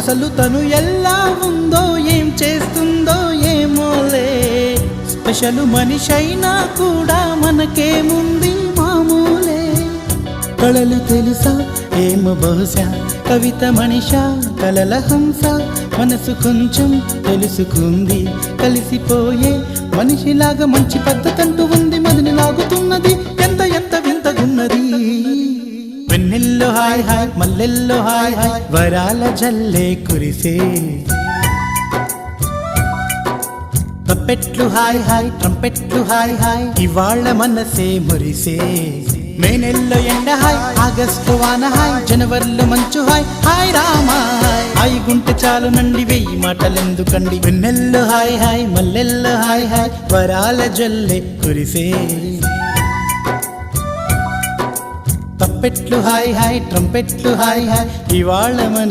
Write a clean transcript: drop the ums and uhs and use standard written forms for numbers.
అసలు తను ఎలా ఉందో ఏం చేస్తుందో ఏమోలే స్పెషల్ మనిషైనా కూడా మనకేముంది మామూలే కళలు తెలుసా ఏమో బహుశా కవిత మనిషా కలల హంస మనసు కొంచెం తెలుసుకుంది కలిసిపోయే మనిషిలాగా మంచి పద్ధతంటూ ఉంది మదిని లాగుతున్నది ఎంత ఎంత వింతగున్నది వెన్నెల్లో హాయ్ హాయ్ మల్లెల్లో హాయ్ హాయ్ వరాల జల్లే కురిసే తప్పెట్లు హాయ్ హాయ్ ట్రంపెట్లు హాయ్ హాయ్ ఇవాళ్ళ మనసే మురిసే మే నెలలో ఎండ హాయ్ ఆగస్టు వాన హాయ్ జనవరిలో మంచు హాయ్ హాయ్ రామా హాయ్ గుంటె చాలు నండి వెయ్యి మాటలెందుకండి వెన్నెల్లో హాయ్ హాయ్ మల్లెల్లో హాయ్ హాయ్ వరాల జల్లే కురిసే తప్పెట్లు హాయ్ హాయ్ ట్రంపెట్లు హాయ్ హాయ్ ఇవాళ మన